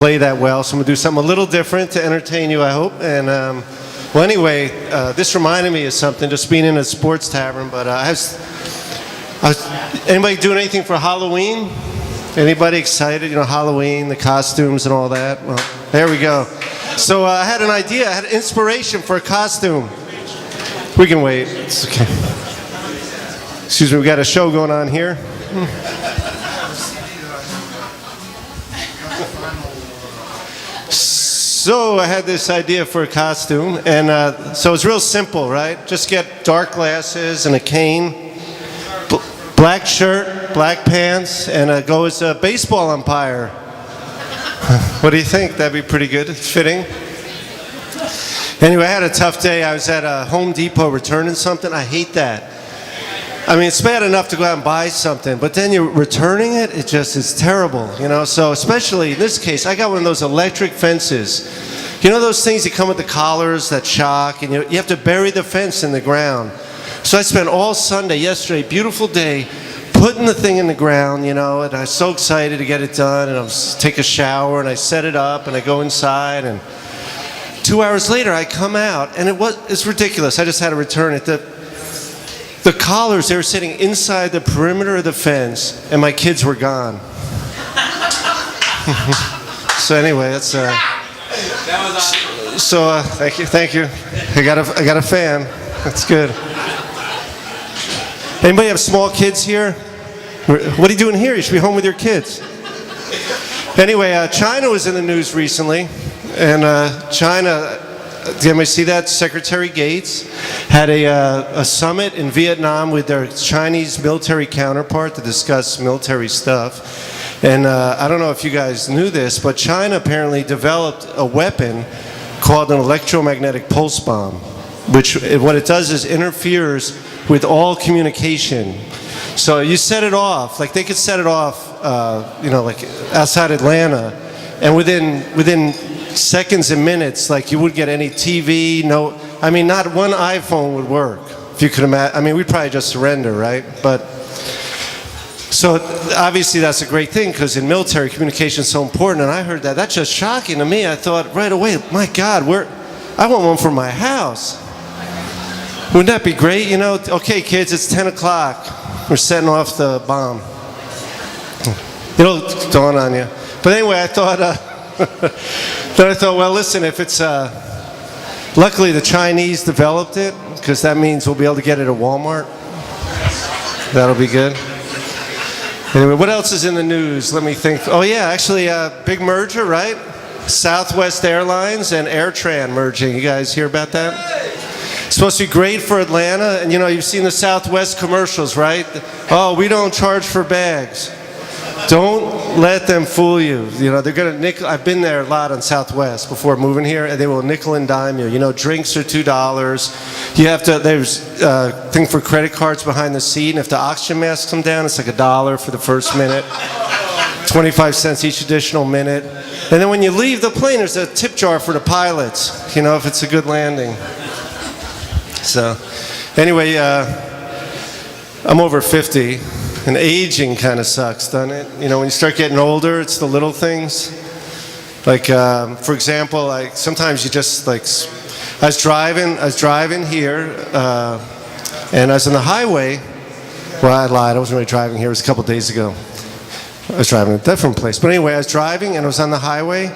play that well, so I'm going to do something a little different to entertain you, I hope. And, well, anyway, this reminded me of something, just being in a sports tavern, but anybody doing anything for Halloween? Anybody excited? You know, Halloween, the costumes and all that? Well, there we go. So I had an idea, I had inspiration for a costume. We can wait, it's okay. Excuse me, we got a show going on here. So I had this idea for a costume, and so it's real simple, right? Just get dark glasses and a cane, black shirt, black pants, and go as a baseball umpire. What do you think? That'd be pretty good. It's fitting. Anyway, I had a tough day. I was at Home Depot returning something. I hate that. I mean, it's bad enough to go out and buy something, but then you're returning it, it just is terrible, you know? So especially in this case, I got one of those electric fences. You know those things that come with the collars that shock, and you have to bury the fence in the ground. So I spent all Sunday, yesterday, beautiful day, putting the thing in the ground, you know, and I was so excited to get it done, and I take a shower, and I set it up, and I go inside, and 2 hours later, I come out, and it's ridiculous. I just had to return it. The collars, they were sitting inside the perimeter of the fence, and my kids were gone. So anyway, that's so thank you. I got a fan. That's good. Anybody have small kids here? What are you doing here? You should be home with your kids. Anyway, China was in the news recently, and China. Did anybody see that? Secretary Gates had a summit in Vietnam with their Chinese military counterpart to discuss military stuff. And I don't know if you guys knew this, but China apparently developed a weapon called an electromagnetic pulse bomb, which what it does is interferes with all communication. So you set it off, like they could set it off, you know, like outside Atlanta, and within seconds and minutes, like you wouldn't get any TV, I mean, not one iPhone would work, if you could imagine. I mean, we'd probably just surrender, right? But, so obviously that's a great thing, because in military communication is so important, and I heard that. That's just shocking to me. I thought right away, my God, I want one for my house. Wouldn't that be great? You know, okay, kids, it's 10 o'clock. We're setting off the bomb. It'll dawn on you. But anyway, I thought, then I thought, well, listen, if it's, luckily the Chinese developed it, because that means we'll be able to get it at Walmart. That'll be good. Anyway, what else is in the news? Let me think. Oh yeah, actually a big merger, right? Southwest Airlines and AirTran merging. You guys hear about that? It's supposed to be great for Atlanta, and you know, you've seen the Southwest commercials, right? Oh, we don't charge for bags. Don't let them fool you. You know, they're going to nickel. I've been there a lot on Southwest before moving here, and they will nickel and dime you. You know, drinks are $2. You have to, there's a thing for credit cards behind the seat, and if the oxygen masks come down, it's like $1 for the first minute, 25 cents each additional minute. And then when you leave the plane, there's a tip jar for the pilots, you know, if it's a good landing. So, anyway, I'm over 50. And aging kind of sucks, doesn't it? You know, when you start getting older, it's the little things. Like, for example, like sometimes you just like, I was driving here, and I was on the highway. Well, I lied. I wasn't really driving here. It was a couple days ago. I was driving a different place. But anyway, I was driving, and I was on the highway,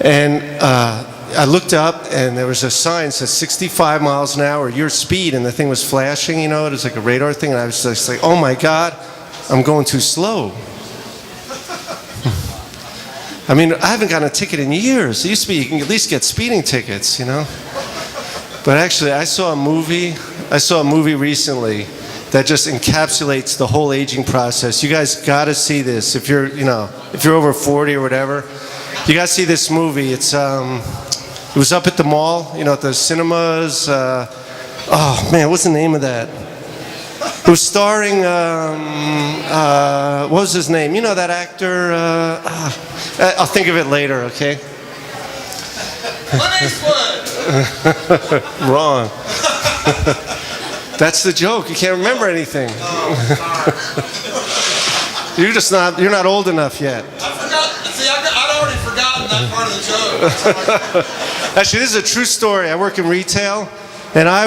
and I looked up, and there was a sign that said 65 miles an hour, your speed, and the thing was flashing, you know, it was like a radar thing, and I was just like, oh my God, I'm going too slow. I mean, I haven't gotten a ticket in years. It used to be you can at least get speeding tickets, you know. But actually, I saw a movie recently that just encapsulates the whole aging process. You guys got to see this. If you're over 40 or whatever, you got to see this movie. It was up at the mall, you know, at the cinemas. Oh man, what's the name of that? It was starring, what was his name? You know that actor? I'll think of it later, okay? Wrong. That's the joke. You can't remember anything. You're not old enough yet. I forgot. See, I'd already forgotten that part of the joke. Actually, this is a true story. I work in retail, and I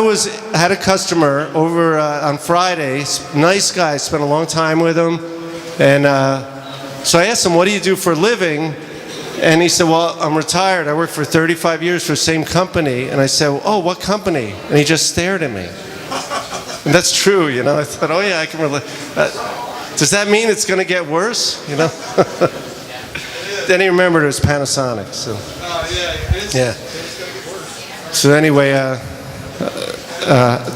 had a customer over on Friday. Nice guy. Spent a long time with him, and so I asked him, "What do you do for a living?" And he said, "Well, I'm retired. I worked for 35 years for the same company." And I said, "Oh, what company?" And he just stared at me. And that's true, you know. I thought, "Oh yeah, I can relate." Does that mean it's going to get worse? You know. Then he remembered it was Panasonic. So. Yeah. So anyway,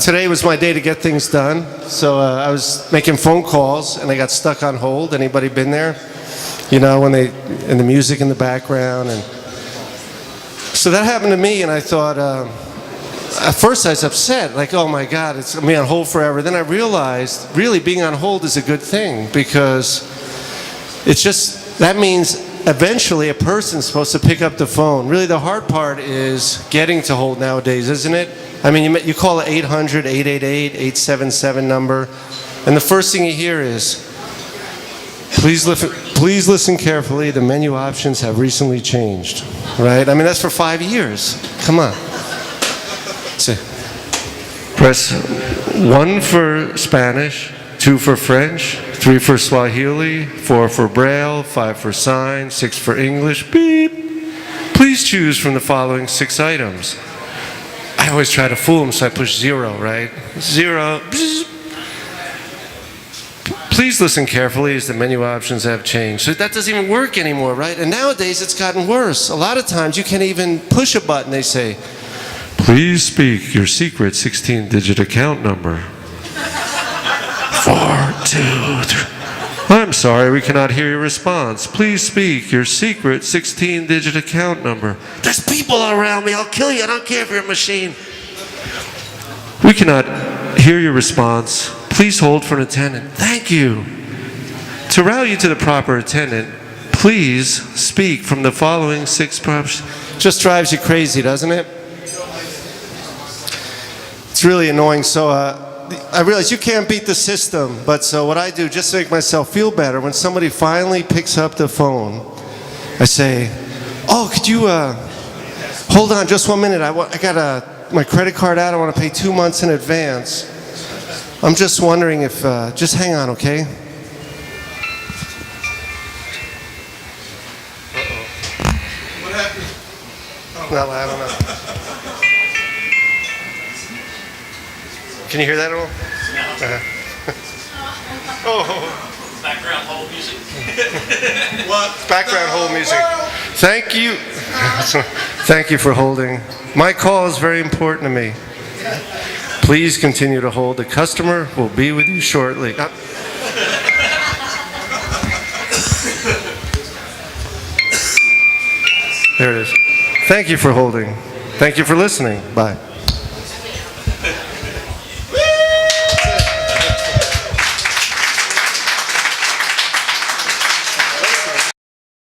today was my day to get things done. So I was making phone calls and I got stuck on hold. Anybody been there? You know, and the music in the background, and so that happened to me. And I thought, at first I was upset, like, oh my God, it's gonna be on hold forever. Then I realized, really, being on hold is a good thing because that means eventually a person's supposed to pick up the phone. Really, the hard part is getting to hold nowadays, isn't it? I mean, you call an 800, 888, 877 number, and the first thing you hear is, please listen carefully, the menu options have recently changed, right? I mean, that's for 5 years. Come on. So, press 1 for Spanish, 2 for French, 3 for Swahili, 4 for Braille, 5 for Sign, 6 for English, beep. Please choose from the following 6 items. I always try to fool them, so I push 0, right? 0. Please listen carefully as the menu options have changed. So that doesn't even work anymore, right? And nowadays it's gotten worse. A lot of times you can't even push a button. They say, please speak your secret 16-digit account number. 4, 2, 3. I'm sorry, we cannot hear your response. Please speak your secret 16-digit account number. There's people around me. I'll kill you. I don't care if you're a machine. We cannot hear your response. Please hold for an attendant. Thank you. To route you to the proper attendant, please speak from the following 6 prompts. Just drives you crazy, doesn't it? It's really annoying. So I realize you can't beat the system, but so what I do, just to make myself feel better, when somebody finally picks up the phone, I say, oh, could you hold on just 1 minute. I got my credit card out. I want to pay 2 months in advance. I'm just wondering if, just hang on, okay? What happened? No, I don't know. Can you hear that at all? No. Oh. Background hold music. What? Background hold music. Thank you. Thank you for holding. My call is very important to me. Please continue to hold. The customer will be with you shortly. There it is. Thank you for holding. Thank you for listening. Bye.